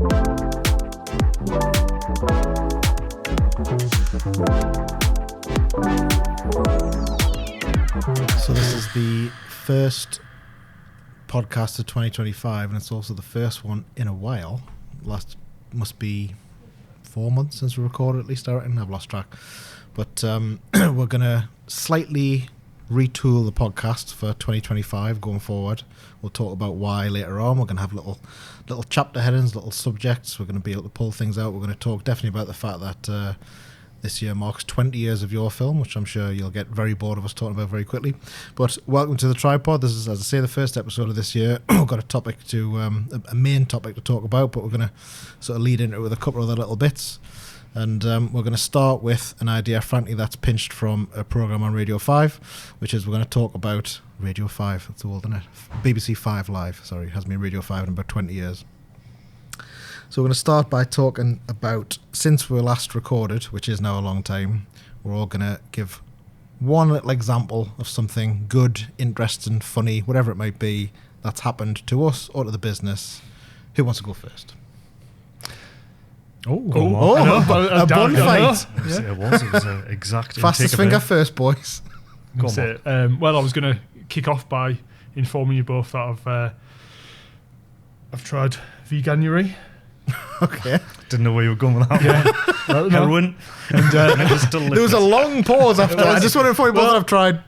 So this is the first podcast of 2025, and it's also the first one in a while. Last must be 4 months since we recorded, at least I reckon. I've lost track. But we're going to slightly retool the podcast for 2025 going forward. We'll talk about why later on. We're going to have little chapter headings, little subjects. We're going to be able to pull things out. We're going to talk definitely about the fact that this year marks 20 years of YourFilm, which I'm sure you'll get very bored of us talking about very quickly. But welcome to the TriPOD. This is, as I say, the first episode of this year. We've got a main topic to talk about, but we're going to sort of lead into it with a couple of other little bits. And we're going to start with an idea, frankly, that's pinched from a programme on Radio 5, which is we're going to talk about Radio 5. That's old, isn't it? BBC 5 Live. Sorry, it hasn't been Radio 5 in about 20 years. So we're going to start by talking about, since we were last recorded, which is now a long time, we're all going to give one little example of something good, interesting, funny, whatever it might be, that's happened to us or to the business. Who wants to go first? A bun fight. It was an exact fastest finger first, boys. Well, I was going to kick off by informing you both that I've tried Veganuary. Okay. Didn't know where you were going with that. Yeah. Heroin. And there was a long pause after. I just want to inform you both that I've tried.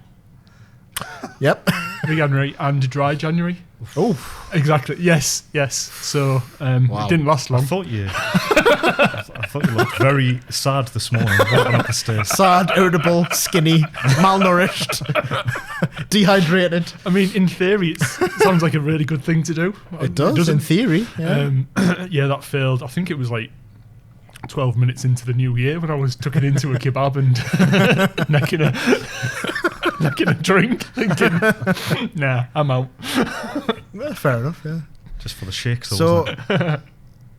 Yep. Veganuary and dry January. Oh, exactly. Yes. So it didn't last long. I thought you looked very sad this morning walking up the stairs. Sad, irritable, skinny, malnourished, dehydrated. I mean, in theory, it sounds like a really good thing to do. It does, in theory. Yeah. That failed. I think it was like 12 minutes into the new year when I was tucking into a kebab and necking a drink, thinking, nah, I'm out. Well, fair enough, yeah. Just for the shakes, though. So,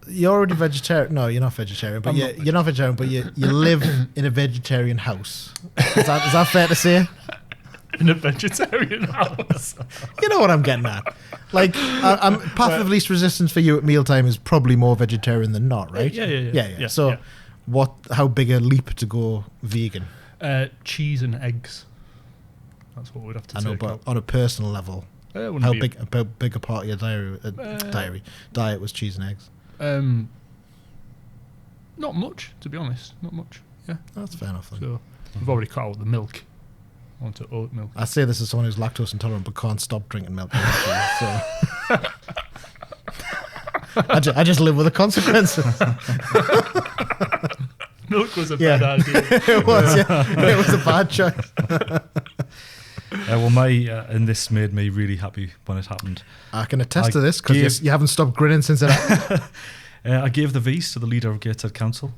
you're already vegetarian. No, you're not vegetarian, but you're not vegetarian, but you live in a vegetarian house. Is that fair to say? In a vegetarian house. You know what I'm getting at. Like, path of least resistance for you at mealtime is probably more vegetarian than not, right? Yeah. So, how big a leap to go vegan? Cheese and eggs. That's what we'd have to take. I know, but on a personal level, how big a part of your diet was cheese and eggs? Not much, to be honest. Not much. Yeah, that's fair enough. Then. So we've already cut out the milk. Onto oat milk. I say this as someone who's lactose intolerant but can't stop drinking milk. So I just live with the consequences. Milk was a bad idea. It was, yeah. It was a bad choice. And this made me really happy when it happened. I can attest to this because you haven't stopped grinning since it happened. I gave the V's to the leader of Gateshead Council.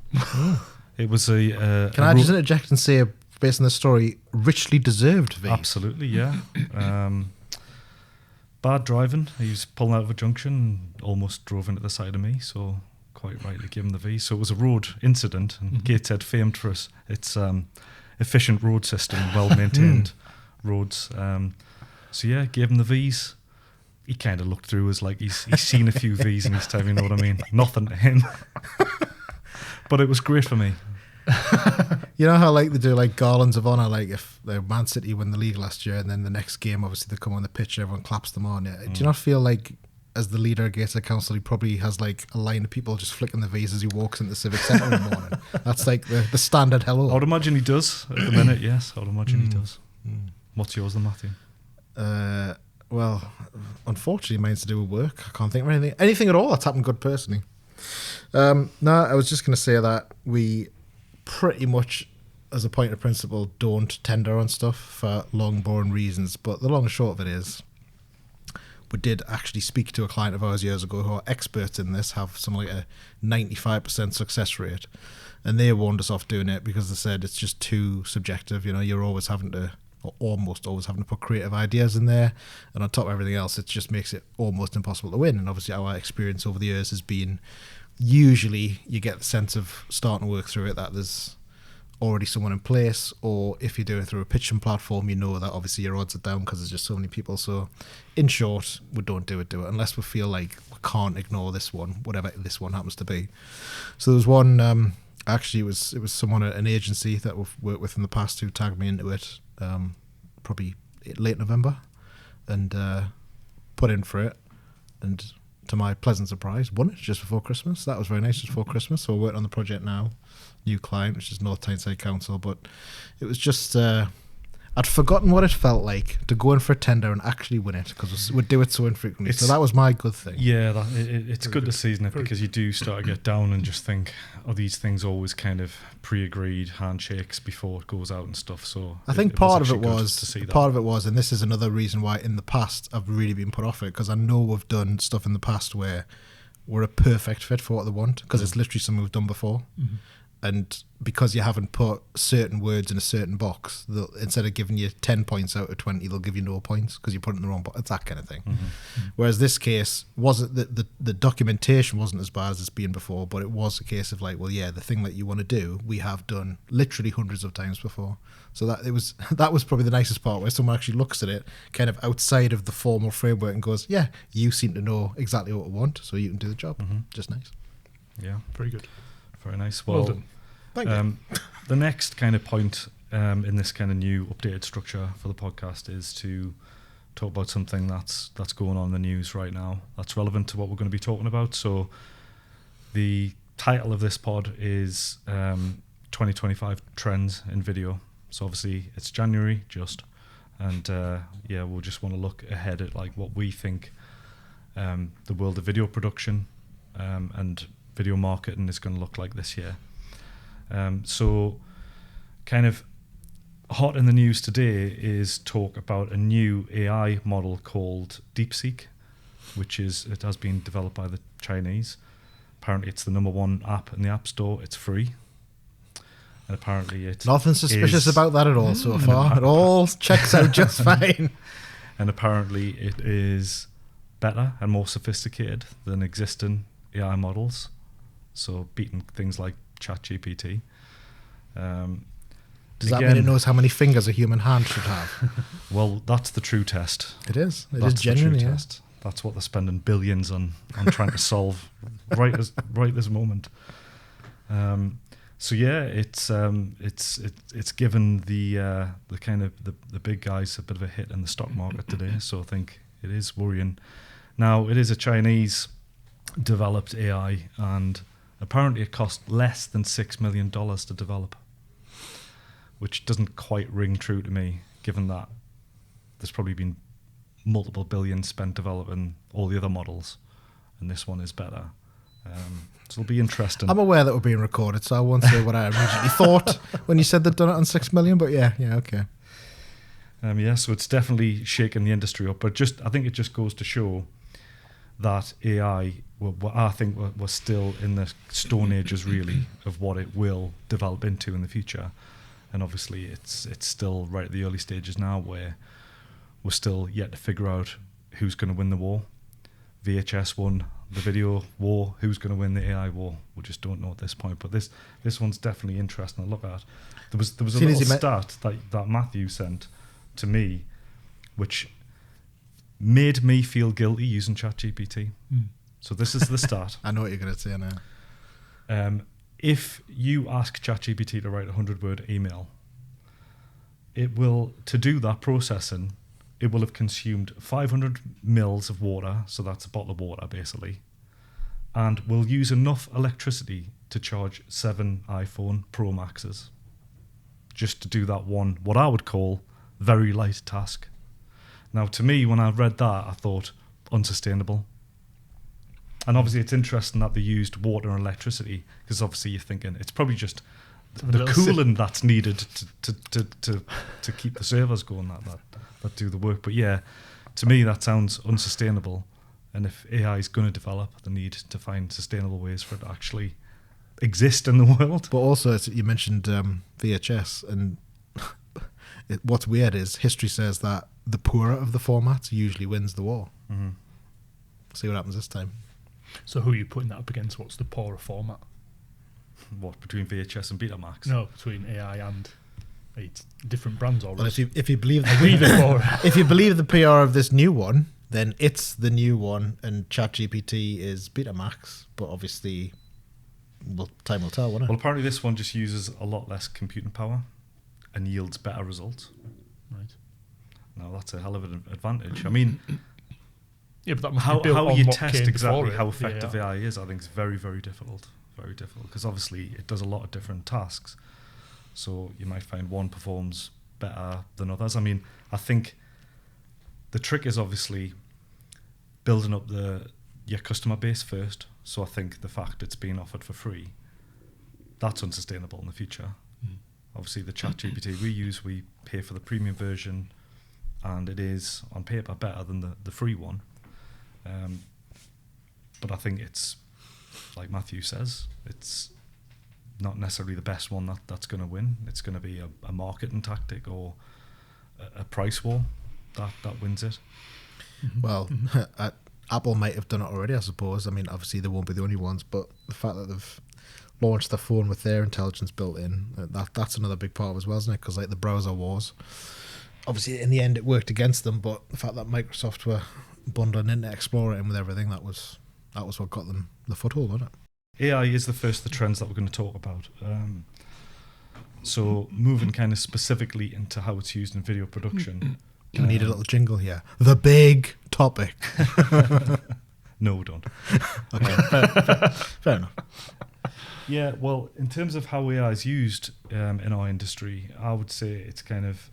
It was a. Can I just interject and say, based on the story, richly deserved V? Absolutely, yeah. Bad driving. He was pulling out of a junction and almost drove into the side of me, so quite rightly gave him the V. So it was a road incident, and Gateshead famed for its efficient road system, well-maintained roads. Gave him the V's. He kind of looked through as like he's seen a few V's in his time, you know what I mean? Nothing to him. But it was great for me. You know how like they do like garlands of honour, like if the Man City win the league last year and then the next game obviously they come on the pitch, everyone claps them on. Yeah. Do you not feel like as the leader of Gateshead Council he probably has like a line of people just flicking the V's as he walks into the Civic Centre in the morning? That's like the standard hello. I would imagine he does at the minute, yes. I would imagine he does. What's yours then, Matthew? Well, unfortunately mine's to do with work. I can't think of anything at all that's happened good personally. No, I was just going to say that we pretty much, as a point of principle, don't tender on stuff for long, boring reasons. But the long and short of it is, we did actually speak to a client of ours years ago who are experts in this, have something like a 95% success rate. And they warned us off doing it because they said it's just too subjective. You know, you're always having to, or almost always having to put creative ideas in there. And on top of everything else, it just makes it almost impossible to win. And obviously our experience over the years has been, usually you get the sense of starting to work through it that there's already someone in place, or if you're doing it through a pitching platform, you know that obviously your odds are down because there's just so many people. So in short, we don't do it unless we feel like we can't ignore this one, whatever this one happens to be. So there was one, actually it was someone at an agency that we've worked with in the past who tagged me into it, probably late November, and put in for it, and to my pleasant surprise, won it just before Christmas. That was very nice, just before Christmas. So we're working on the project now. New client, which is North Tyneside Council, but it was just I'd forgotten what it felt like to go in for a tender and actually win it, because we'd do it so infrequently. So that was my good thing. Yeah, it's good to see, isn't it? Because you do start to get down and just think, are these things always kind of pre-agreed handshakes before it goes out and stuff? So I think part of it was, and this is another reason why in the past I've really been put off it, because I know we've done stuff in the past where we're a perfect fit for what they want, because it's literally something we've done before. Mm-hmm. And because you haven't put certain words in a certain box, instead of giving you 10 points out of 20, they'll give you no points because you put it in the wrong box. It's that kind of thing. Mm-hmm. Whereas this case, wasn't the documentation wasn't as bad as it's been before, but it was a case of like, well, yeah, the thing that you want to do, we have done literally hundreds of times before. So that was probably the nicest part, where someone actually looks at it kind of outside of the formal framework and goes, yeah, you seem to know exactly what we want, so you can do the job. Mm-hmm. Just nice. Yeah. Very good. Very nice. Well done. Thank you. The next kind of point in this kind of new updated structure for the podcast is to talk about something that's going on in the news right now that's relevant to what we're going to be talking about. So the title of this pod is 2025 Trends in Video. So obviously it's January just, and we'll just want to look ahead at like what we think the world of video production and video marketing is going to look like this year. So kind of hot in the news today is talk about a new AI model called DeepSeek, it has been developed by the Chinese. Apparently it's the #1 app in the App Store. It's free. And apparently it nothing suspicious about that at all so far. It all checks out just fine. And apparently it is better and more sophisticated than existing AI models. So beating things like ChatGPT. Does that mean it knows how many fingers a human hand should have? Well, that's the true test. It is. It that's is genuinely the true test. That's what they're spending billions on trying to solve right this moment. So yeah, it's given the kind of the big guys a bit of a hit in the stock market today. So I think it is worrying. Now it is a Chinese developed AI, and apparently it cost less than $6 million to develop, which doesn't quite ring true to me, given that there's probably been multiple billions spent developing all the other models, and this one is better. So it'll be interesting. I'm aware that we're being recorded, so I won't say what I originally thought when you said they'd done it on 6 million, but yeah, okay. So it's definitely shaking the industry up, but I think it just goes to show that AI, I think we're still in the stone ages really of what it will develop into in the future, and obviously it's still right at the early stages now, where we're still yet to figure out who's going to win the war. VHS won the video war. Who's going to win the AI war? We just don't know at this point. But this one's definitely interesting to look at. There was a little stat that Matthew sent to me, which made me feel guilty using ChatGPT. So this is the stat. I know what you're going to say now. If you ask ChatGPT to write a 100-word email, it will, to do that processing, it will have consumed 500 mils of water, so that's a bottle of water basically, and will use enough electricity to charge 7 iPhone Pro Maxes just to do that one, what I would call, very light task. Now, to me, when I read that, I thought, unsustainable. And obviously it's interesting that they used water and electricity, because obviously you're thinking it's probably just the cooling that's needed to keep the servers going that do the work. But yeah, to me that sounds unsustainable. And if AI is going to develop, they need to find sustainable ways for it to actually exist in the world. But also, you mentioned VHS, and what's weird is history says that the poorer of the formats usually wins the war. Mm-hmm. See what happens this time. So who are you putting that up against? What's the poorer format? What, between VHS and Betamax? No, between AI and it's different brands already. Well, if you believe If you believe the PR of this new one, then it's the new one, and ChatGPT is Betamax. But obviously, well, time will tell, won't it? Well, apparently this one just uses a lot less computing power and yields better results. Right. Now that's a hell of an advantage. I mean, Yeah, but that must how be built on you what test came exactly before it. how effective Yeah. AI is, I think is very, very difficult. Very difficult, because obviously it does a lot of different tasks. So you might find one performs better than others. I mean, I think the trick is obviously building up your customer base first. So I think the fact it's being offered for free, that's unsustainable in the future. Obviously the ChatGPT we use, we pay for the premium version, and it is on paper better than the free one. But I think it's, like Matthew says, it's not necessarily the best one that's going to win. It's going to be a marketing tactic or a price war that wins it. Well, Apple might have done it already, I suppose. I mean, obviously they won't be the only ones, but the fact that they've launched the phone with their intelligence built in, that's another big part of it as well, isn't it? Because like the browser wars, obviously in the end it worked against them, but the fact that Microsoft were bundling Internet Explorer in with everything, that was what got them the foothold, wasn't it? AI is the first of the trends that we're going to talk about. So moving kind of specifically into how it's used in video production. We need a little jingle here. The big topic. No, we don't. Okay, fair enough. Yeah, well, in terms of how AI is used in our industry, I would say it's kind of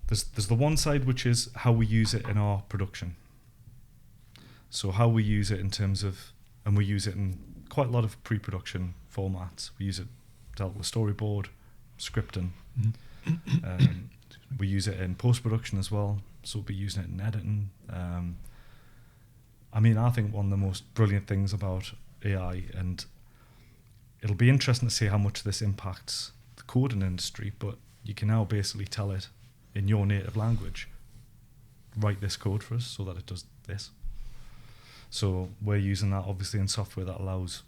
there's the one side which is how we use it in our production. So how we use it in terms of, and we use it in quite a lot of pre-production formats. We use it to help with storyboard, scripting. We use it in post-production as well, so we'll be using it in editing. I mean, I think one of the most brilliant things about AI, and it'll be interesting to see how much this impacts the coding industry, but you can now basically tell it in your native language, write this code for us so that it does this. So we're using that obviously in software that allows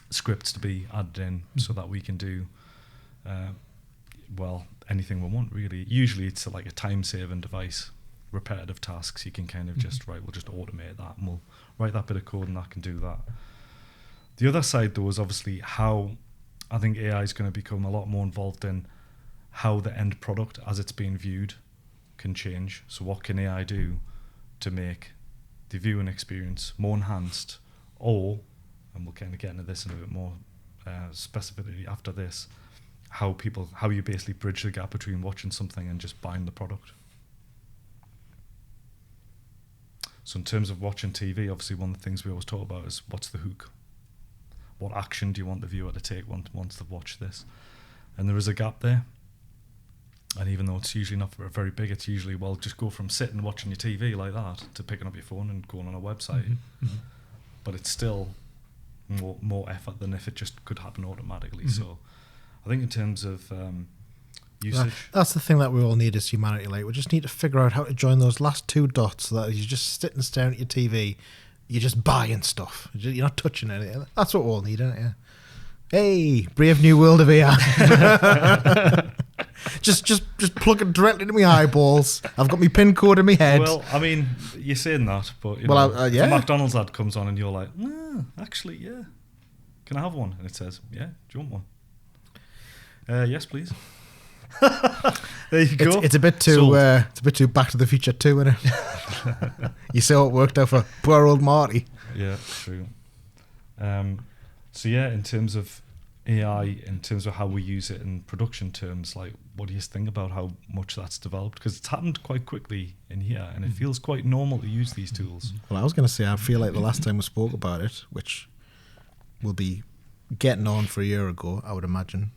scripts to be added in so that we can do, anything we want really. Usually it's like a time-saving device, repetitive tasks. You can kind of just, we'll just automate that and we'll write that bit of code and that can do that. The other side though is obviously how I think AI is going to become a lot more involved in how the end product as it's being viewed can change. So what can AI do to make the viewing experience more enhanced, or, and we'll kind of get into this in a bit more specificity after this, how you basically bridge the gap between watching something and just buying the product. So in terms of watching TV, obviously one of the things we always talk about is what's the hook? What action do you want the viewer to take once they've watched this? And there is a gap there. And even though it's usually not very big, it's usually, just go from sitting watching your TV like that to picking up your phone and going on a website. But it's still more effort than if it just could happen automatically. So I think in terms of usage... That's the thing that we all need as humanity. Like, we just need to figure out how to join those last two dots so that you're just sitting staring at your TV, you're just buying stuff. You're not touching anything. That's what we all need, isn't it? Yeah. Hey, brave new world of AI. just plug it directly into my eyeballs. I've got my pin code in my head. Well, I mean, you're saying that, but if yeah. a McDonald's ad comes on and you're like, actually, yeah, can I have one? And it says, yeah, do you want one? Yes, please. There you go. It's a bit too Back to the Future 2, isn't it? You see how it worked out for poor old Marty. Yeah, true. So yeah, in terms of AI, in terms of how we use it in production terms, like, what do you think about how much that's developed? Because it's happened quite quickly in here, and it feels quite normal to use these tools. Well, I was going to say, I feel like the last time we spoke about it, which will be getting on for a year ago, I would imagine,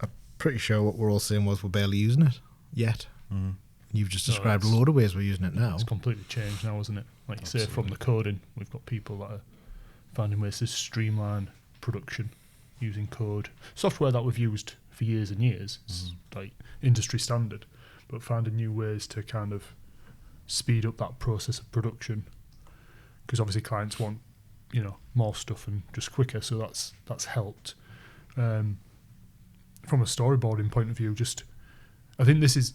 I'm pretty sure what we're all saying was we're barely using it yet. You've just described a load of ways we're using it now. It's completely changed now, isn't it? Like you say, from the coding, we've got people that are finding ways to streamline production using code. Software that we've used for years and years, is like industry standard, but finding new ways to kind of speed up that process of production, because obviously clients want, more stuff and just quicker, so that's helped. from a storyboarding point of view, I think this is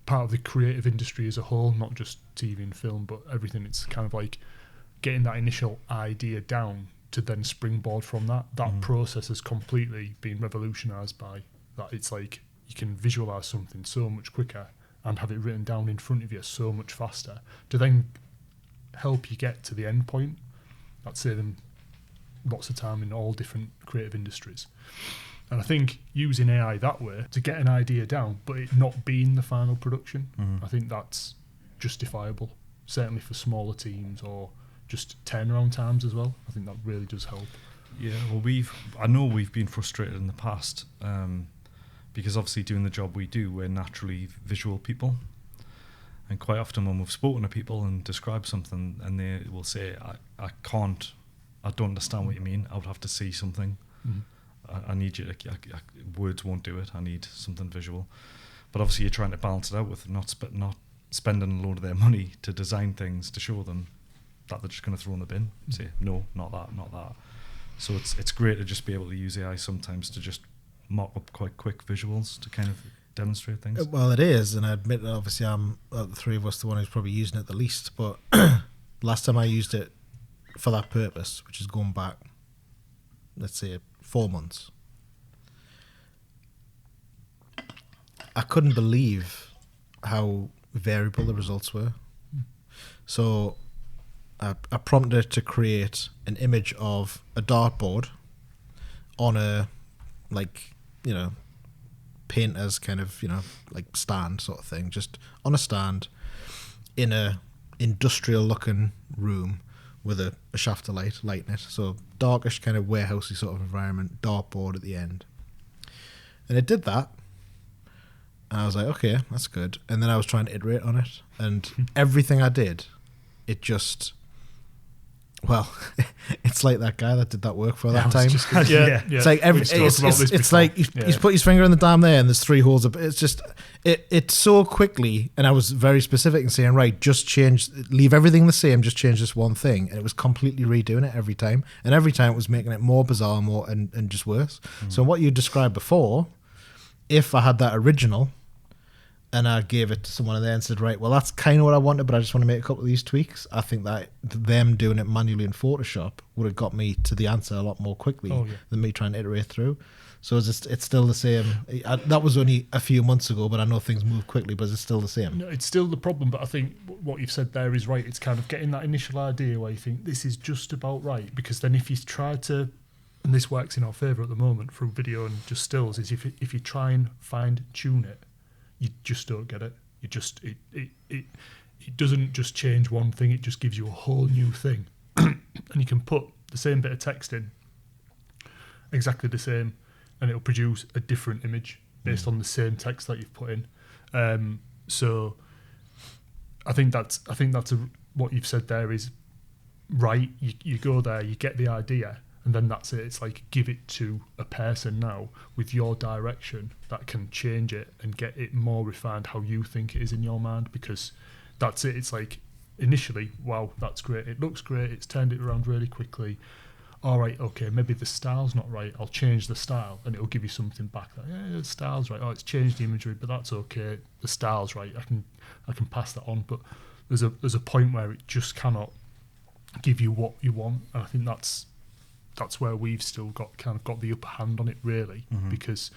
part of the creative industry as a whole, not just TV and film, but everything. It's kind of like getting that initial idea down to then springboard from that. That process has completely been revolutionised by that. It's like you can visualise something so much quicker and have it written down in front of you so much faster to then help you get to the end point. That's saving lots of time in all different creative industries. And I think using AI that way to get an idea down, but it not being the final production, I think that's justifiable, certainly for smaller teams or just turnaround times as well. I think that really does help. Yeah, well, I know we've been frustrated in the past because obviously doing the job we do, we're naturally visual people. And quite often when we've spoken to people and described something and they will say, I don't understand what you mean, I would have to see something. I need you to, words won't do it, I need something visual. But obviously you're trying to balance it out with not spending a load of their money to design things to show them that they're just going to throw in the bin, say, no, not that. So it's great to just be able to use AI sometimes to just mock up quite quick visuals to kind of demonstrate things. Well, it is, and I admit that obviously I'm, the three of us, the one who's probably using it the least, but last time I used it for that purpose, which is going back, let's say, 4 months, I couldn't believe how variable the results were. So I prompted it to create an image of a dartboard on a, like, you know, painter's kind of, you know, like stand sort of thing, just on a stand in a industrial looking room with a shaft of light lighting it. So darkish kind of warehousey sort of environment, dartboard at the end. And it did that. And I was like, okay, that's good. And then I was trying to iterate on it. And everything I did, it just... Well, it's like that guy that did that work for that time. Yeah. It's like it's like he's put his finger in the dam there, and there's 3 holes. It's just it's so quickly, and I was very specific in saying, right, just leave everything the same, just change this one thing, and it was completely redoing it every time, and every time it was making it more bizarre, and just worse. So what you described before, if I had that original, and I gave it to someone there and said, right, well, that's kind of what I wanted, but I just want to make a couple of these tweaks, I think that them doing it manually in Photoshop would have got me to the answer a lot more quickly than me trying to iterate through. So it's still the same. That was only a few months ago, but I know things move quickly, but it's still the same. No, it's still the problem, but I think what you've said there is right. It's kind of getting that initial idea where you think this is just about right, because then if you try to, and this works in our favour at the moment through video and just stills, is if you try and fine-tune it, you just don't get it. You just it doesn't just change one thing, it just gives you a whole new thing. And you can put the same bit of text in, exactly the same, and it'll produce a different image based on the same text that you've put in. So I think that's what you've said there is right. You go there, you get the idea, and then that's it. It's like give it to a person now with your direction that can change it and get it more refined how you think it is in your mind, because that's it. It's like initially, wow, that's great. It looks great. It's turned it around really quickly. All right, okay, maybe the style's not right. I'll change the style, and it'll give you something back. Like, yeah, the style's right. Oh, it's changed the imagery, but that's okay. The style's right. I can pass that on. But there's a point where it just cannot give you what you want, and I think that's where we've still got the upper hand on it, really, because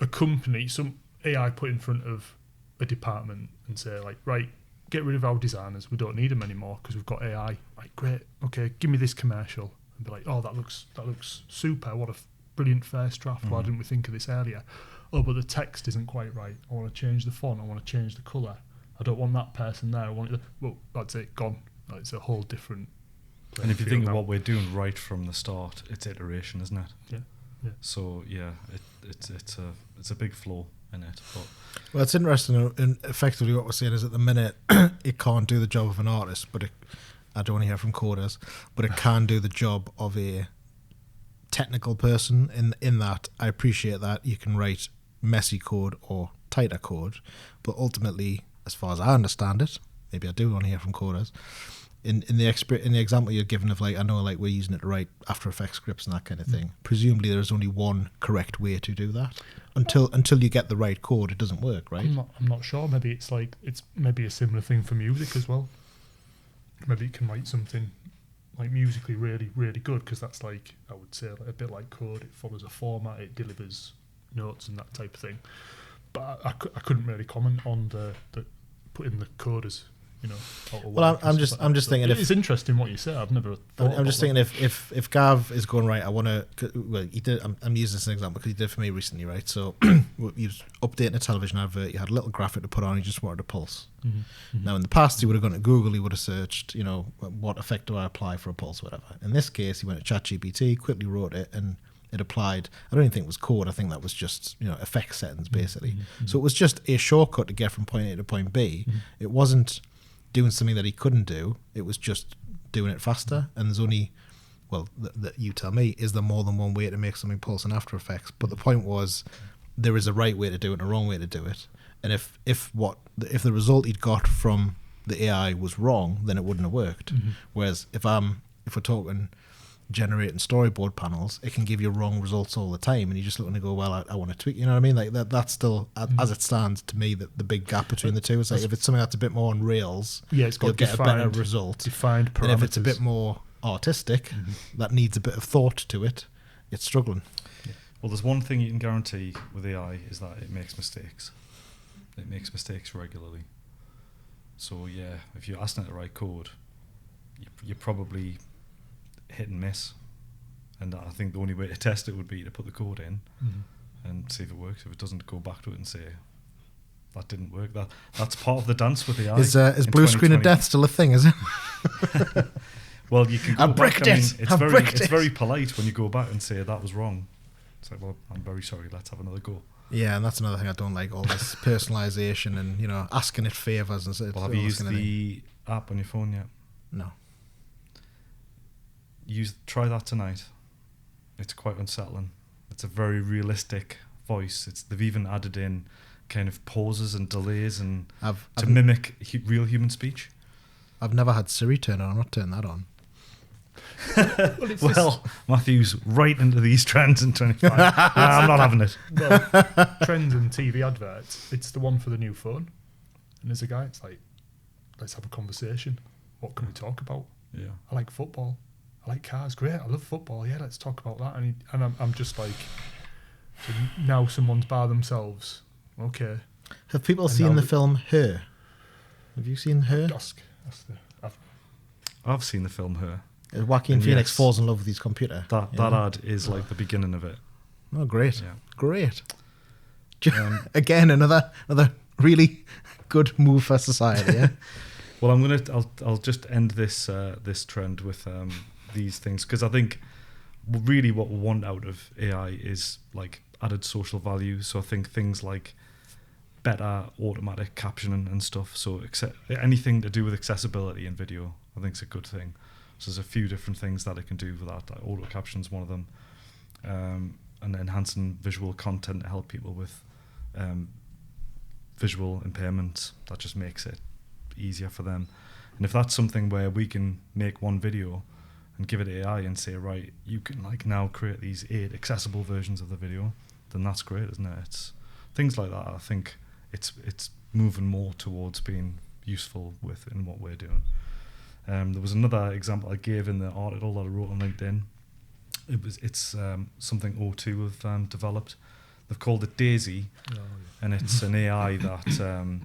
a company, some AI put in front of a department and say, like, right, get rid of our designers, we don't need them anymore because we've got AI. Like, great, okay, give me this commercial, and be like, oh, that looks super, what a brilliant first draft, why didn't we think of this earlier? Oh, but the text isn't quite right, I want to change the font, I want to change the colour, I don't want that person there, I want it, well, that's it, gone. Like, it's a whole different. And if you think of what we're doing right from the start, it's iteration, isn't it? Yeah. So yeah, it's a big flaw in it. But well, it's interesting. And effectively, what we're saying is at the minute it can't do the job of an artist, but I don't want to hear from coders, but it can do the job of a technical person. In that, I appreciate that you can write messy code or tighter code, but ultimately, as far as I understand it, maybe I do want to hear from coders. in the example you're given of like, I know like we're using it to write After Effects scripts and that kind of thing. Presumably there's only one correct way to do that. Until you get the right code, it doesn't work, right? I'm not sure. Maybe it's maybe a similar thing for music as well. Maybe it can write something like musically really, really good, because that's like, I would say, like a bit like code. It follows a format, it delivers notes and that type of thing. But I couldn't really comment on the putting the code as, you know. Well, I'm just thinking it's interesting what you say. I've never thought. I'm just thinking if Gav is going right, I want to. Well, he did. I'm using this as an example because he did it for me recently, right? So he was updating a television advert. You had a little graphic to put on. He just wanted a pulse. Mm-hmm. Now in the past, he would have gone to Google. He would have searched, you know, what effect do I apply for a pulse, whatever. In this case, he went to ChatGPT, quickly wrote it, and it applied. I don't even think it was code. I think that was just, you know, effect settings basically. Mm-hmm. So it was just a shortcut to get from point A to point B. Mm-hmm. It wasn't doing something that he couldn't do. It was just doing it faster. And there's only, well, that you tell me, is there more than one way to make something pulse in After Effects? But the point was, there is a right way to do it and a wrong way to do it. And if the result he'd got from the AI was wrong, then it wouldn't have worked. Mm-hmm. Whereas if we're talking generating storyboard panels, it can give you wrong results all the time, and you just looking to go, well, I want to tweak, you know what I mean? Like that's still, as it stands, to me, that the big gap between the two is like, if it's something that's a bit more on rails, it's got you'll get a better result. Defined parameters. And if it's a bit more artistic, that needs a bit of thought to it, it's struggling. Yeah. Well, there's one thing you can guarantee with AI is that it makes mistakes. It makes mistakes regularly. So yeah, if you're asking it to write code, you're probably hit and miss, and I think the only way to test it would be to put the code in and see if it works. If it doesn't, go back to it and say that didn't work. That's part of the dance with AI. Is blue screen of death still a thing? Is it? Well, you can go back. It's very polite when you go back and say that was wrong. It's like, well, I'm very sorry. Let's have another go. Yeah, and that's another thing I don't like, all this personalisation and, you know, asking it favours and so. Well, have you used the app on your phone yet? No. Try that tonight. It's quite unsettling. It's a very realistic voice. They've even added in kind of pauses and delays and to mimic real human speech. I've never had Siri turn on. I'm not turning that on. Well, Matthew's right into these trends in 25. I'm not having it. Well, trends and TV adverts. It's the one for the new phone. And there's a guy. It's like, let's have a conversation. What can we talk about? Yeah. I like football. I like cars. Great. I love football. Yeah, let's talk about that. And I'm just like, so now someone's by themselves. Okay. Have people seen the film Her? Have you seen Her? I've seen the film Her. Joaquin Phoenix falls in love with his computer. That ad is like the beginning of it. Oh, great. Yeah. Great. Again, another really good move for society, yeah? Well, I'll just end this trend with these things, because I think really what we want out of AI is like added social value. So I think things like better automatic captioning and stuff. So anything to do with accessibility in video, I think is a good thing. So there's a few different things that it can do for that. Like auto caption's one of them, and enhancing visual content to help people with visual impairments. That just makes it easier for them. And if that's something where we can make one video and give it AI and say, right, you can like now create these 8 accessible versions of the video, then that's great, isn't it? It's things like that. I think it's moving more towards being useful in what we're doing. There was another example I gave in the article that I wrote on LinkedIn. It's something O2 have developed. They've called it Daisy, and it's an AI that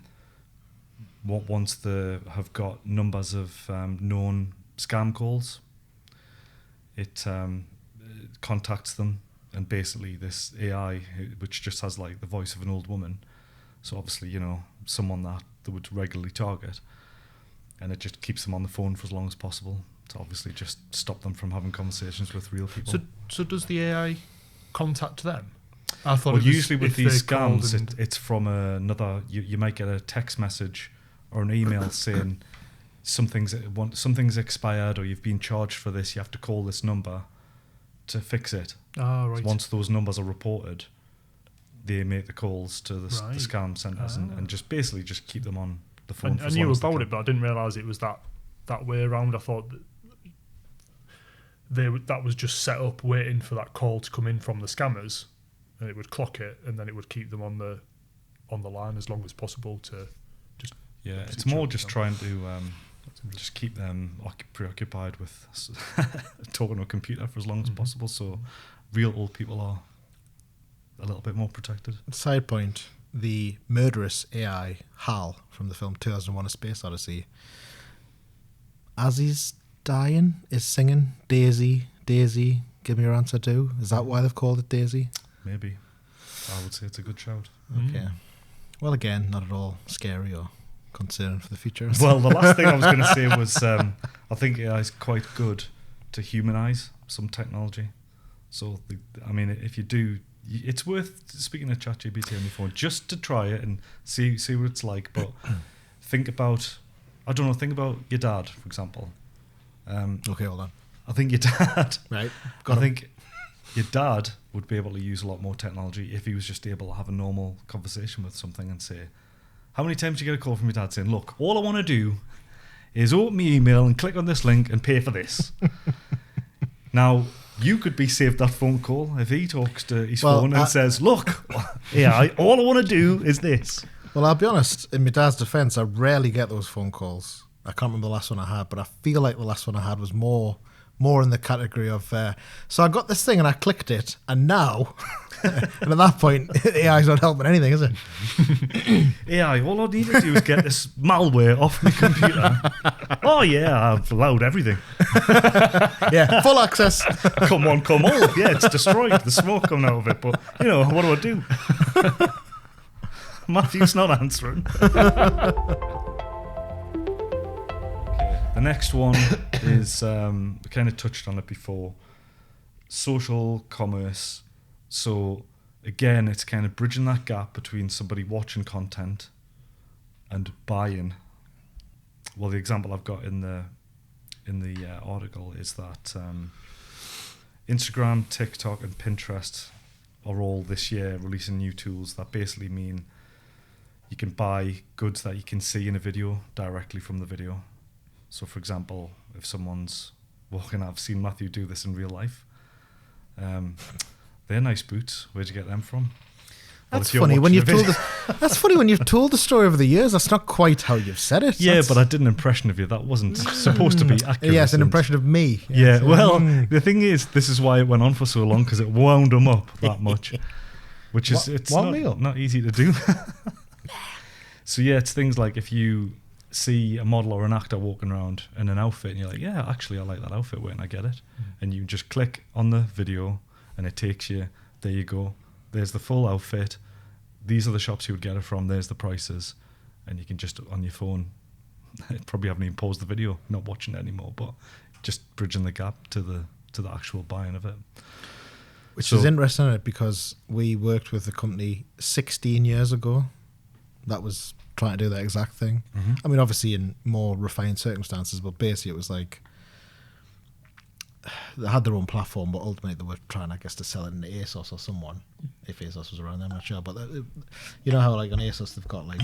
wants to have got numbers of known scam calls. It contacts them, and basically this AI, which just has like the voice of an old woman, so obviously, you know, someone that they would regularly target, and it just keeps them on the phone for as long as possible to obviously just stop them from having conversations with real people. So does the AI contact them? I thought well, usually with these scams, it's from another. You might get a text message or an email saying something's expired, or you've been charged for this. You have to call this number to fix it. Oh, right. So once those numbers are reported, they make the calls to the scam centres and just basically just keep them on the phone. I knew about it, but I didn't realise it was that that way around. I thought that was just set up waiting for that call to come in from the scammers, and it would clock it, and then it would keep them on the line as long as possible to just. Yeah, it's more just trying to just keep them preoccupied with talking to a computer for as long as possible, so real old people are a little bit more protected. Side point, the murderous AI Hal from the film 2001: A Space Odyssey, as he's dying, is singing Daisy, Daisy, give me your answer too. Is that why they've called it Daisy? Maybe. I would say it's a good shout. Okay. Well, again, not at all scary or concerning for the future. Well, the last thing I was going to say was I think AI is quite good to humanize some technology. So, I mean, if you do, it's worth speaking to ChatGPT on your phone just to try it and see what it's like. But think about your dad, for example. Okay, hold on. I think your dad. Right. I think your dad would be able to use a lot more technology if he was just able to have a normal conversation with something and say, how many times do you get a call from your dad saying, look, all I want to do is open my email and click on this link and pay for this. Now, you could be saved that phone call if he talks to his phone and says, look, all I want to do is this. Well, I'll be honest, in my dad's defence, I rarely get those phone calls. I can't remember the last one I had, but I feel like the last one I had was more in the category of, so I got this thing and I clicked it, and now, and at that point, AI's not helping anything, is it? AI, all I need to do is get this malware off my computer. Oh yeah, I've allowed everything. Yeah, full access. Come on. Yeah, it's destroyed. The smoke coming out of it, but, what do I do? Matthew's not answering. The next one is, we kind of touched on it before, social commerce. So again, it's kind of bridging that gap between somebody watching content and buying. Well, the example I've got in the article is that Instagram, TikTok and Pinterest are all this year releasing new tools that basically mean you can buy goods that you can see in a video directly from the video. So, for example, if someone's walking, I've seen Matthew do this in real life. They're nice boots. Where'd you get them from? That's funny when you've told. That's funny when you've told the story over the years. That's not quite how you've said it. Yeah, but I did an impression of you. That wasn't supposed to be accurate. Yes, an impression of me. Yeah. Well, the thing is, this is why it went on for so long, because it wound them up that much, which is it's not easy to do. So yeah, it's things like if you see a model or an actor walking around in an outfit and you're like, yeah, actually I like that outfit, wait, and I get it. And you just click on the video and it takes you, there you go, there's the full outfit, these are the shops you would get it from, there's the prices, and you can just on your phone, probably haven't even paused the video, not watching it anymore, but just bridging the gap to the actual buying of it. Which is interesting, isn't it? Because we worked with a company 16 years ago that was trying to do that exact thing. Mm-hmm. I mean, obviously in more refined circumstances, but basically it was like they had their own platform, but ultimately they were trying, I guess, to sell it in ASOS or someone. If ASOS was around, I'm not sure. But you know how, like, on ASOS they've got like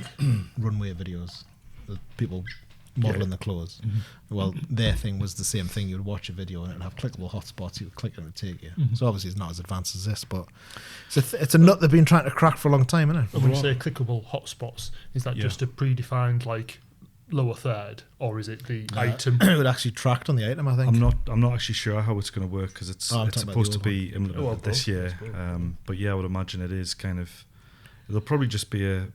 runway videos, the people modeling the clothes. Mm-hmm. Well, their thing was the same thing. You would watch a video and it would have clickable hotspots. You would click and it would take you. Mm-hmm. So obviously it's not as advanced as this, but it's a nut they've been trying to crack for a long time, isn't it? When you say clickable hotspots, is that just a predefined like lower third, or is it the item? It would actually track on the item, I think. I'm not actually sure how it's going to work because it's supposed to be implemented this year. But yeah, I would imagine it is kind of. It'll probably just be a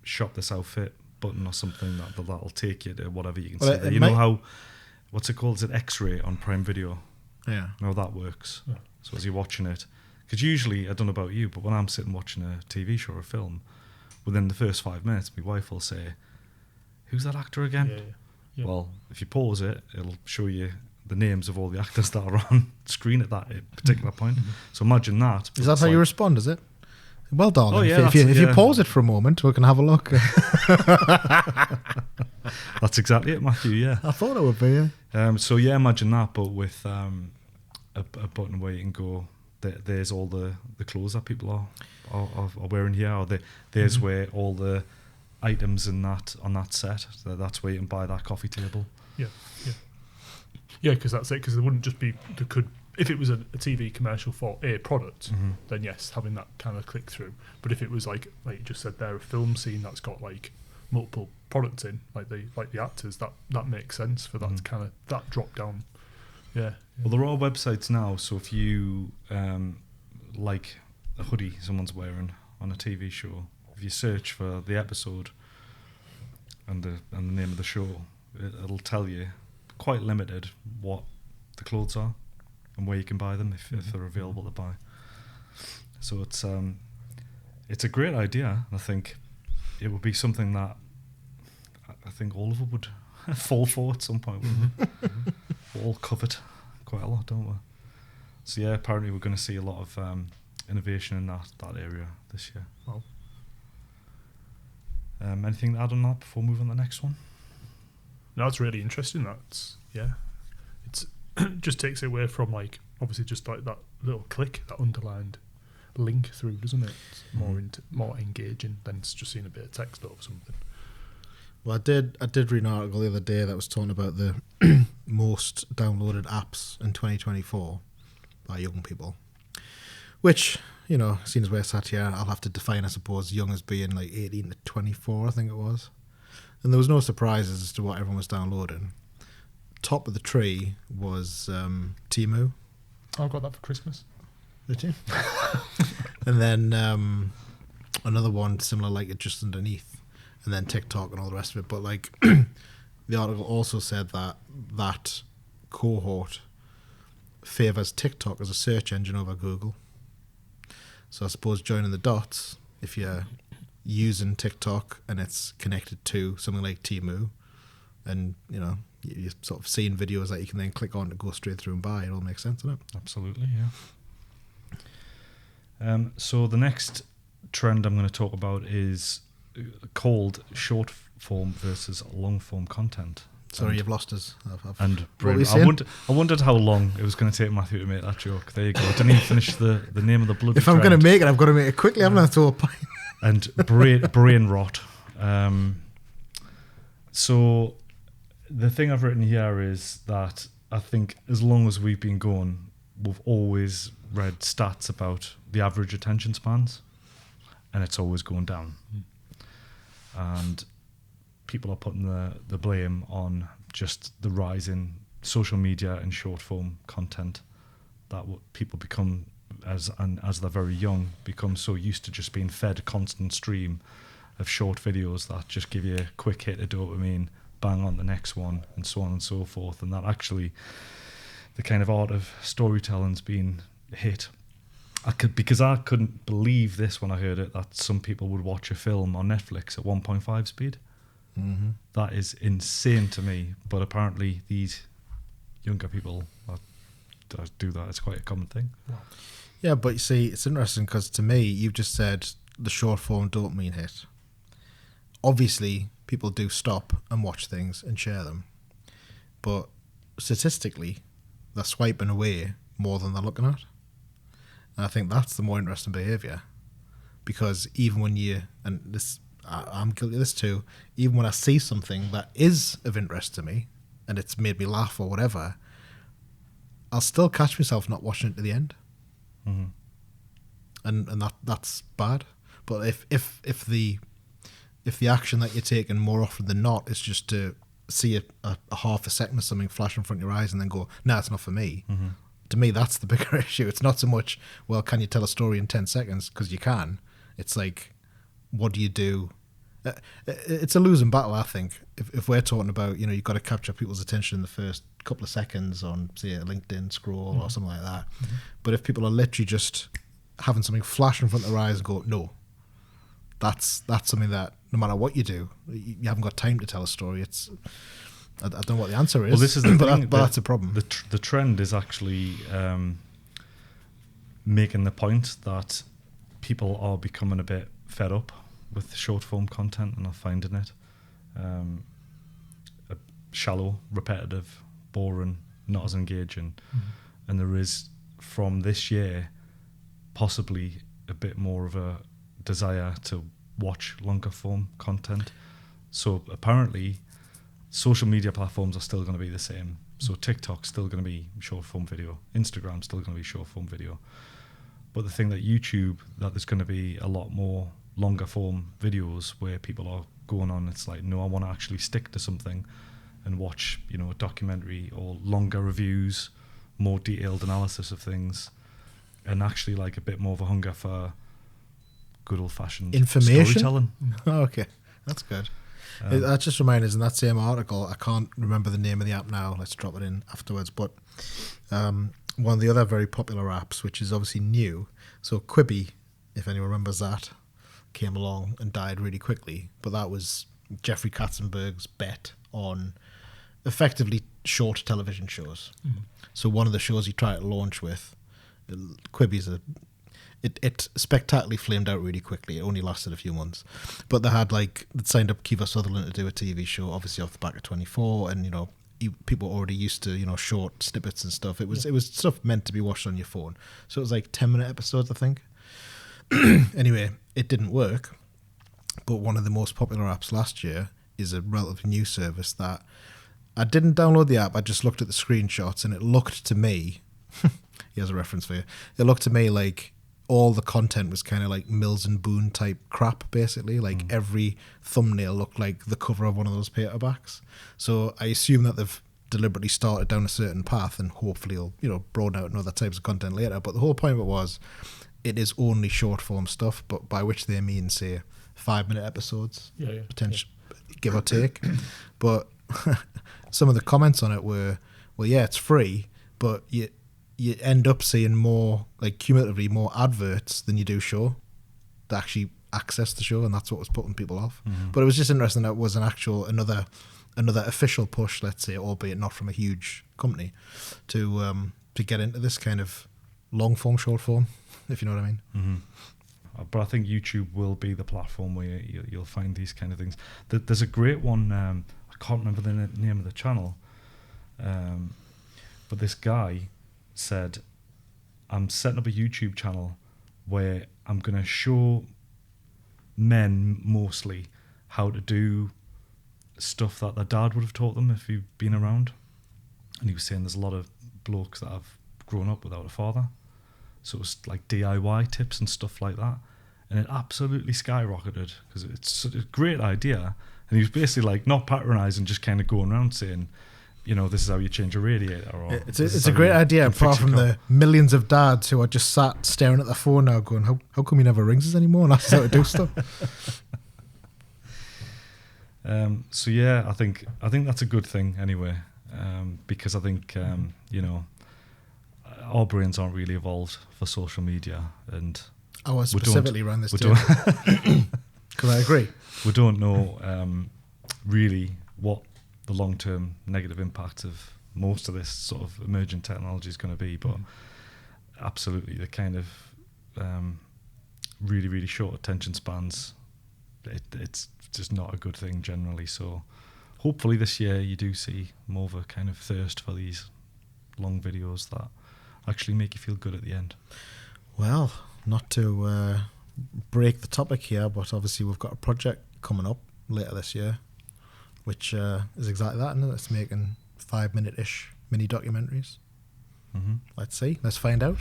shop this outfit button or something that'll take you to whatever you can see there. You know how, what's it called? Is it X-ray on Prime Video? Yeah. How that works. Yeah. So as you're watching it, because usually, I don't know about you, but when I'm sitting watching a TV show or a film, within the first 5 minutes, my wife will say, who's that actor again? Yeah. Well, if you pause it, it'll show you the names of all the actors that are on screen at that particular point. Mm-hmm. So imagine that. Is that how you respond, is it? Well, darling, if you pause it for a moment, we can have a look. That's exactly it, Matthew, yeah. I thought it would be, yeah. So, yeah, imagine that, but with a button where you can go, there's all the clothes that people are wearing here, or there's where all the items on that set, that's where you can buy that coffee table. Yeah, because that's it. Because there wouldn't just be if it was a TV commercial for a product, then yes, having that kind of click through. But if it was like you just said there, a film scene that's got like multiple products in, like the actors, that makes sense for that kind of that drop down. Yeah. Well, there are websites now, so if you like a hoodie someone's wearing on a TV show, if you search for the episode and the name of the show, it'll tell you, quite limited, what the clothes are and where you can buy them if they're available to buy. So it's a great idea. I think it would be something that I think all of us would fall for at some point. We're all covered quite a lot, don't we? So yeah, apparently we're going to see a lot of innovation in that area this year. Wow. Anything to add on that before we move on to the next one? No, it's really interesting. It's just takes it away from like obviously just like that little click, that underlined link through, doesn't it? It's more engaging than it's just seeing a bit of text or something. Well, I did read an article the other day that was talking about the most downloaded apps in 2024 by young people, which, you know, seeing as we're sat here, I'll have to define, I suppose, young as being like 18 to 24, I think it was. And there was no surprises as to what everyone was downloading. Top of the tree was Temu. I got that for Christmas. Did you? And then another one similar, like it just underneath, and then TikTok and all the rest of it. But like the article also said that cohort favours TikTok as a search engine over Google. So I suppose joining the dots, if you're using TikTok and it's connected to something like Temu, and you know you're sort of seeing videos that you can then click on to go straight through and buy, it all makes sense, doesn't it? Absolutely, yeah. So the next trend I'm going to talk about is called short form versus long form content. Sorry, you've lost us. And I wondered how long it was going to take Matthew to make that joke. There you go. Didn't even finish the name of the bloody If I'm going to make it, I've got to make it quickly. I'm going to throw a pint. And brain rot. So the thing I've written here is that I think as long as we've been going, we've always read stats about the average attention spans, and it's always going down. And people are putting the blame on just the rise in social media and short form content, that people become, as they're very young, become so used to just being fed a constant stream of short videos that just give you a quick hit of dopamine, bang on the next one, and so on and so forth. And that actually the kind of art of storytelling's been hit. Because I couldn't believe this when I heard it, that some people would watch a film on Netflix at 1.5 speed. Mm-hmm. That is insane to me, but apparently these younger people do that. It's quite a common thing. Wow. Yeah, but you see, it's interesting because to me, you've just said the short form dopamine hit. Obviously, people do stop and watch things and share them, but statistically, they're swiping away more than they're looking at. And I think that's the more interesting behaviour, because even when I'm guilty of this too, even when I see something that is of interest to me and it's made me laugh or whatever, I'll still catch myself not watching it to the end. Mm-hmm. And that's bad. But if the action that you're taking more often than not is just to see a half a second of something flash in front of your eyes and then go, nah, it's not for me. Mm-hmm. To me, that's the bigger issue. It's not so much, well, can you tell a story in 10 seconds? Because you can. It's like, what do you do? It's a losing battle, I think. If we're talking about, you know, you've got to capture people's attention in the first couple of seconds on, say, a LinkedIn scroll or something like that. Mm-hmm. But if people are literally just having something flash in front of their eyes and go, no, that's something that no matter what you do, you haven't got time to tell a story. I don't know what the answer is. Well, this is the thing, but that's a problem. The trend is actually making the point that people are becoming a bit fed up with short form content and are finding it shallow, repetitive, boring, not as engaging. Mm-hmm. And there is, from this year, possibly a bit more of a desire to watch longer form content. So apparently social media platforms are still going to be the same. So TikTok's still going to be short form video. Instagram's still going to be short form video. But the thing that YouTube, that there's going to be a lot more longer form videos where people are going on, it's like, no, I want to actually stick to something and watch, you know, a documentary or longer reviews, more detailed analysis of things, and actually like a bit more of a hunger for good old-fashioned information. Storytelling. Okay, that's good. That just reminded us in that same article, I can't remember the name of the app now, let's drop it in afterwards, but one of the other very popular apps, which is obviously new, so Quibi, if anyone remembers that, came along and died really quickly, but that was Jeffrey Katzenberg's bet on effectively short television shows. So one of the shows he tried to launch with, Quibi's it spectacularally flamed out really quickly. It only lasted a few months, but they'd signed up Kiefer Sutherland to do a TV show, obviously off the back of 24, and you know, people were already used to, you know, short snippets and stuff. It was stuff meant to be watched on your phone, so it was like 10-minute episodes, I think. Anyway, it didn't work, but one of the most popular apps last year is a relatively new service that I didn't download the app. I just looked at the screenshots, and it looked to me, here's a reference for you, it looked to me like all the content was kind of like Mills and Boone type crap, basically. Like every thumbnail looked like the cover of one of those paperbacks. So I assume that they've deliberately started down a certain path, and hopefully it'll, you know, broaden out in other types of content later. But the whole point of it was, it is only short form stuff, but by which they mean, say, 5-minute episodes, give or take. But some of the comments on it were, well, yeah, it's free, but you end up seeing more, like cumulatively more adverts than you do show to actually access the show, and that's what was putting people off. But it was just interesting that it was an actual another official push, let's say, albeit not from a huge company, to get into this kind of long form, short form, if you know what I mean. But I think YouTube will be the platform where you'll find these kind of things. There's a great one, I can't remember the name of the channel, but this guy said, I'm setting up a YouTube channel where I'm going to show men mostly how to do stuff that their dad would have taught them if he'd been around. And he was saying there's a lot of blokes that have grown up without a father, so it was like DIY tips and stuff like that, and it absolutely skyrocketed because it's such a great idea. And he was basically like not patronising, just kind of going around saying, you know, this is how you change a radiator. Or it's a great idea, apart from the millions of dads who are just sat staring at their phone now going, how come he never rings us anymore and asks us how to do stuff? So yeah, I think that's a good thing anyway, because I think, you know, our brains aren't really evolved for social media, and I was specifically around this too. Because I agree. We don't know really what the long-term negative impact of most of this sort of emergent technology is going to be, but absolutely the kind of really, really short attention spans, it's just not a good thing generally. So hopefully this year you do see more of a kind of thirst for these long videos that actually make you feel good at the end. Well, not to break the topic here, but obviously we've got a project coming up later this year, which is exactly that, isn't it? It's making 5-minute-ish mini documentaries. Let's see. Let's find out.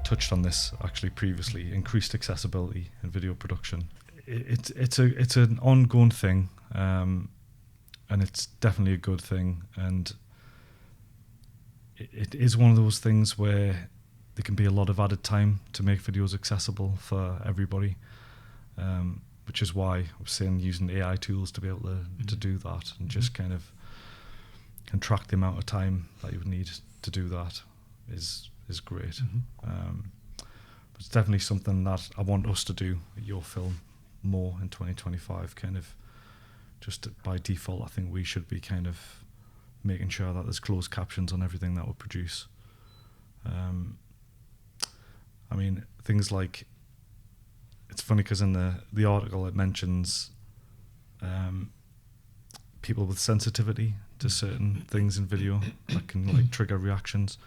Touched on this actually previously. Increased accessibility in video production. It's an ongoing thing, and it's definitely a good thing. And it is one of those things where there can be a lot of added time to make videos accessible for everybody. Which is why I was saying using AI tools to be able to do that, and just kind of contract the amount of time that you would need to do that is great. But it's definitely something that I want us to do at YourFilm more in 2025. Kind of just by default, I think we should be kind of making sure that there's closed captions on everything that we produce. I mean, things like, it's funny because in the article it mentions people with sensitivity to certain things in video that can like trigger reactions,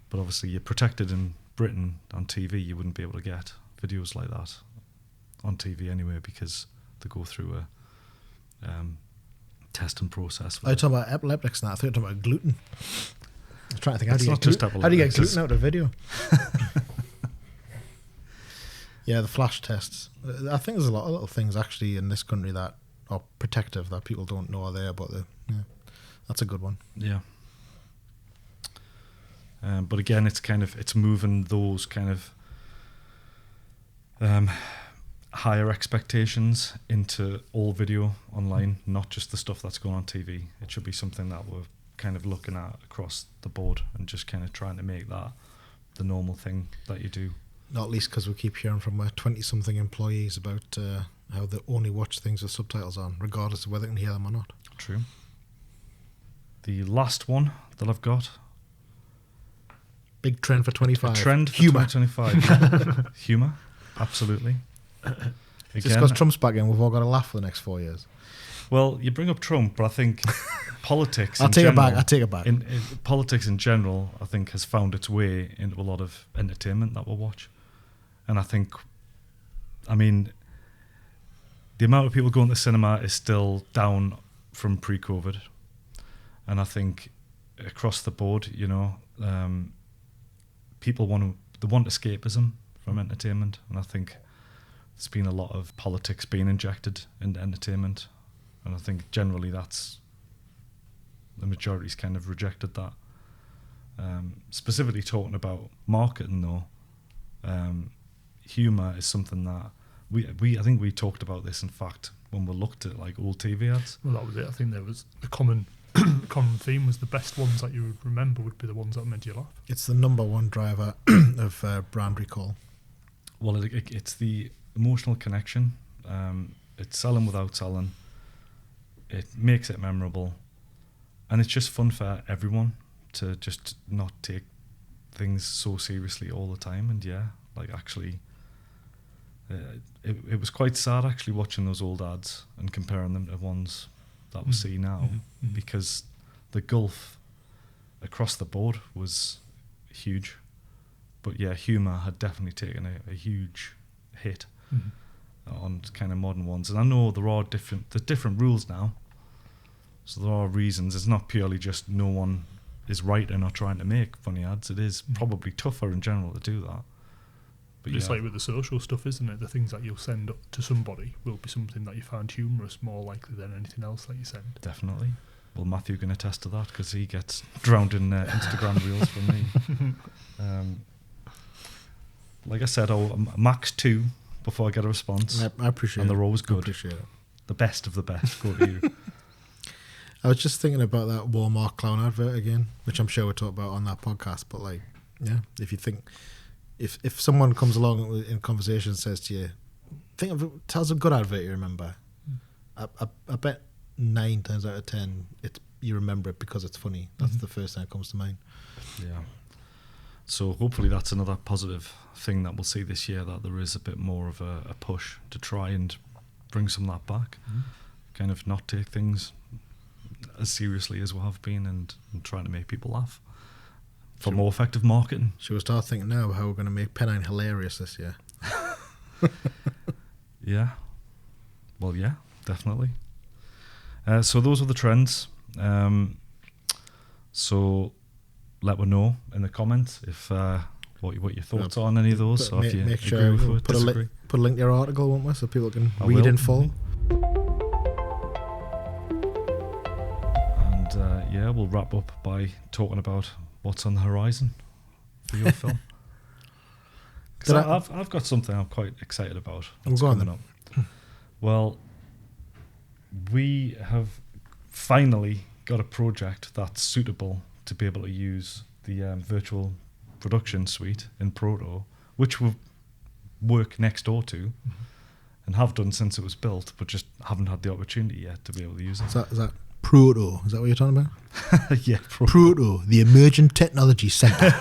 but obviously you're protected in Britain on TV. You wouldn't be able to get videos like that on TV anyway, because they go through a testing process. Are you talking about epileptics now? I thought you were talking about gluten. I was trying to think, how do you get epileptics, gluten out of video? Yeah, the flash tests. I think there's a lot of little things actually in this country that are protective that people don't know are there, but that's a good one. Yeah. But again, it's moving those kind of higher expectations into all video online, not just the stuff that's going on TV. It should be something that we're kind of looking at across the board and just kind of trying to make that the normal thing that you do. Not least because we keep hearing from 20-something employees about how they only watch things with subtitles on, regardless of whether they can hear them or not. True. The last one that I've got. Big trend for 25. A trend for Humour. 2025. Humour, absolutely. Again, Just because Trump's back in, we've all got to laugh for the next 4 years. Well, you bring up Trump, but I think politics I take it back. In politics in general, I think, has found its way into a lot of entertainment that we'll watch. And I think, the amount of people going to the cinema is still down from pre-COVID. And I think across the board, people want escapism from entertainment. And I think there's been a lot of politics being injected into entertainment. And I think generally the majority's kind of rejected that. Specifically talking about marketing though, humour is something that I think we talked about this, in fact, when we looked at like old TV ads. Well, that was it. I think there was the common theme was the best ones that you would remember would be the ones that made you laugh. It's the number one driver of brand recall. Well, it's the emotional connection. It's selling without selling. It makes it memorable, and it's just fun for everyone to just not take things so seriously all the time. And actually, it was quite sad actually watching those old ads and comparing them to ones that we see now, because the gulf across the board was huge. But humour had definitely taken a huge hit on kind of modern ones. And I know there's different rules now, so there are reasons. It's not purely just no one is writing or trying to make funny ads. It is probably tougher in general to do that. But it's like with the social stuff, isn't it? The things that you'll send up to somebody will be something that you find humorous more likely than anything else that you send. Definitely. Well, Matthew can attest to that because he gets drowned in Instagram reels from me. Like I said, max 2 before I get a response. I appreciate it. And they're always good. I appreciate it. The best of the best go to you. I was just thinking about that Walmart clown advert again, which I'm sure we'll talk about on that podcast. But if you think, if someone comes along in conversation and says to you, tell us a good advert you remember, I bet 9 times out of 10 you remember it because it's funny. That's the first thing that comes to mind. Yeah. So hopefully that's another positive thing that we'll see this year, that there is a bit more of a push to try and bring some of that back. Kind of not take things as seriously as we have been and trying to make people laugh for more effective marketing. Should we start thinking now how we're going to make Pennine hilarious this year? Yeah. Well, yeah, definitely. So those are the trends. So let me know in the comments if what your thoughts are on any of those. So if you make sure agree with it, put a link to your article, won't we, so people can I read will. in full. And we'll wrap up by talking about what's on the horizon for your film. Because I've got something I'm quite excited about. Well, go on then. Up. Well, we have finally got a project that's suitable to be able to use the virtual production suite in Proto, which we work next door to and have done since it was built, but just haven't had the opportunity yet to be able to use it. Is that Proto? Is that what you're talking about? Yeah, Proto, the Emergent Technology Centre.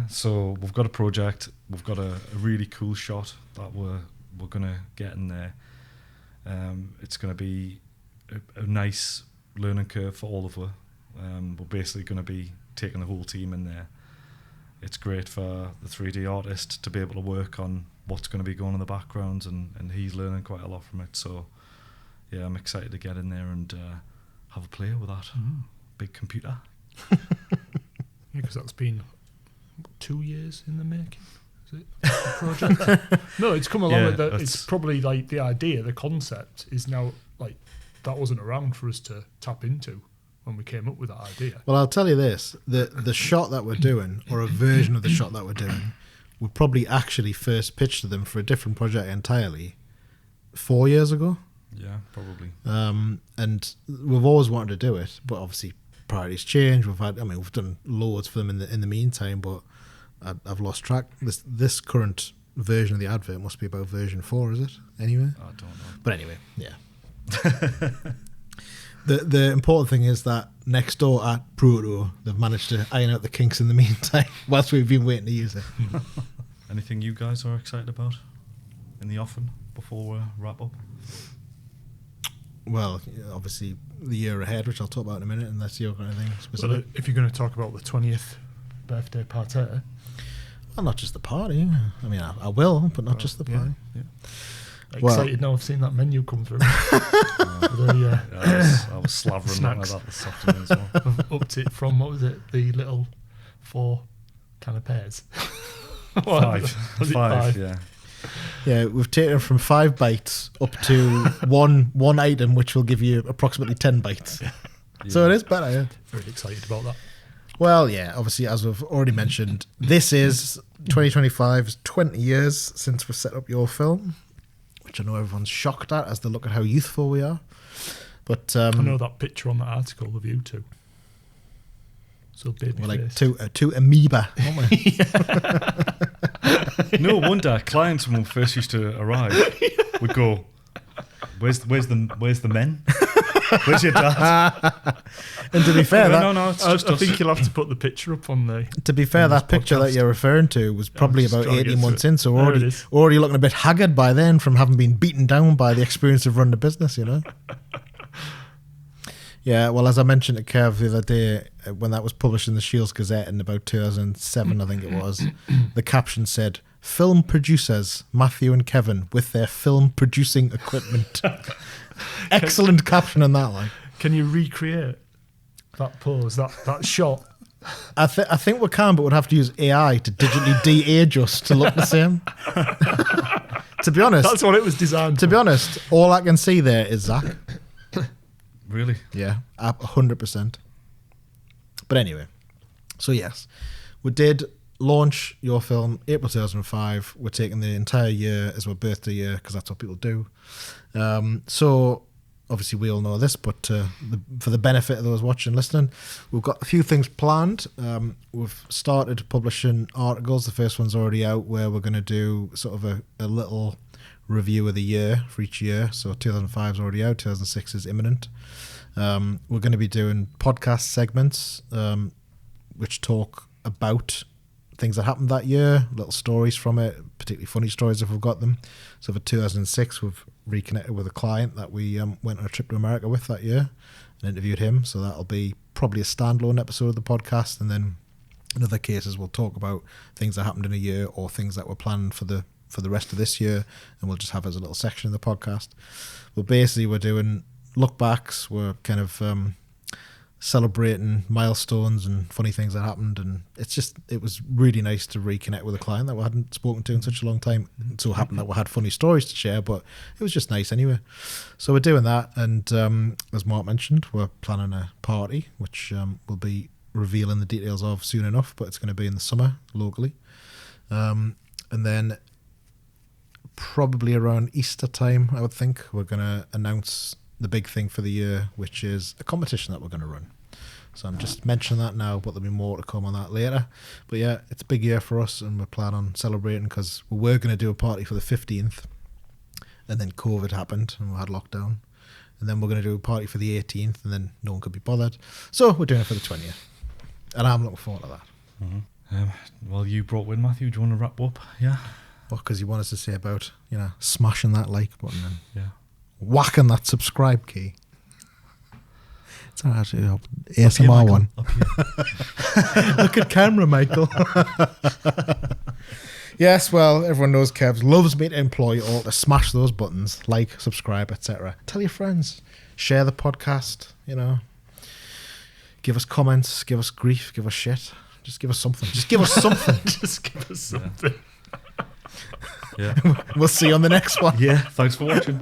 So we've got a project. We've got a really cool shot that we're going to get in there. It's going to be a nice learning curve for all of us. We're basically going to be taking the whole team in there it's great for the 3D artist to be able to work on what's going to be going in the background, and he's learning quite a lot from it. So yeah, I'm excited to get in there and have a play with that big computer. Yeah, because that's been 2 years in the making. Is it the project? No, it's come along. Yeah, it's probably like the idea, the concept is now like that wasn't around for us to tap into when we came up with that idea. Well, I'll tell you this: the shot that we're doing, or a version of the shot that we're doing, we probably actually first pitched to them for a different project entirely 4 years ago. Yeah, probably. And we've always wanted to do it, but obviously priorities change. We've done loads for them in the meantime, but I've lost track. This current version of the advert must be about version 4, is it? Anyway, I don't know. but anyway, yeah. The important thing is that next door at Proto, they've managed to iron out the kinks in the meantime whilst we've been waiting to use it. Anything you guys are excited about in the offing before we wrap up? Well, obviously the year ahead, which I'll talk about in a minute, unless you've got anything specific. Well, if you're going to talk about the 20th birthday party, Well, not just the party. I mean, I will, but not just the party. Yeah. Well- Excited now. I've seen that menu come through. I was slavering on Snacks. that this afternoon as well. I've upped it from, what was it, the little 4 canapes. Was it Five, yeah. Yeah, we've taken it from 5 bites up to one item, which will give you approximately 10 bites. So it is better, yeah. Very excited about that. Well, yeah, obviously, as we've already mentioned, this is 2025, 20 years since we set up YourFilm, which I know everyone's shocked at as they look at how youthful we are. But I know that picture on that article of you two. So baby we're like face. two amoeba, aren't we? No wonder clients when we first used to arrive would go, "Where's the men? Where's your dad?" And to be fair, No, it's just I us. think you'll have to put the picture up on the. To be fair, on this that picture that podcast. you're referring to was probably just about trying to 18 get months to it. in, so There it is. already looking a bit haggard by then from having been beaten down by the experience of running a business, you know? Yeah, well, as I mentioned to Kev the other day, when that was published in the Shields Gazette in about 2007, I think it was, the caption said, "Film producers, Matthew and Kevin, with their film producing equipment." Excellent caption on that, like. Can you recreate that pose, that shot? I think we can, but we'd have to use AI to digitally de-age us to look the same. To be honest, That's what it was designed to for. be honest, all I can see there is Zach. Really? Yeah, 100%. But anyway, so yes, we did launch YourFilm April 2005. We're taking the entire year as our birthday year because that's what people do. So obviously we all know this, but for the benefit of those watching and listening, we've got a few things planned. We've started publishing articles. The first one's already out, where we're going to do sort of a little review of the year for each year. So 2005 is already out, 2006 is imminent. We're going to be doing podcast segments which talk about things that happened that year, little stories from it, particularly funny stories if we've got them. So for 2006, we've reconnected with a client that we went on a trip to America with that year and interviewed him. So that'll be probably a standalone episode of the podcast. And then in other cases, we'll talk about things that happened in a year or things that were planned for the rest of this year, and we'll just have as a little section of the podcast. But basically, we're doing look backs. We're kind of celebrating milestones and funny things that happened, and it was really nice to reconnect with a client that we hadn't spoken to in such a long time. It so happened that we had funny stories to share, but it was just nice anyway. So we're doing that, and as Mark mentioned, we're planning a party which we'll be revealing the details of soon enough, but it's going to be in the summer locally, and then probably around Easter time, I would think, we're going to announce the big thing for the year, which is a competition that we're going to run. So I'm just mentioning that now, but there'll be more to come on that later. But yeah, it's a big year for us, and we're planning on celebrating because we were going to do a party for the 15th, and then COVID happened and we had lockdown. And then we're going to do a party for the 18th, and then no one could be bothered. So we're doing it for the 20th. And I'm looking forward to that. Mm-hmm. Well, you brought in Matthew. Do you want to wrap up? Yeah. Well, because you want us to say about, smashing that like button and Yeah. whacking that subscribe key. It's not actually an ASMR one. Look at camera, Michael. Yes, well, everyone knows Kev loves me to employ you all to smash those buttons, like, subscribe, etc. Tell your friends. Share the podcast, you know. Give us comments, give us grief, give us shit. Just give us something. Just give us something. Just give us something. Yeah. We'll see you on the next one. Yeah. Thanks for watching.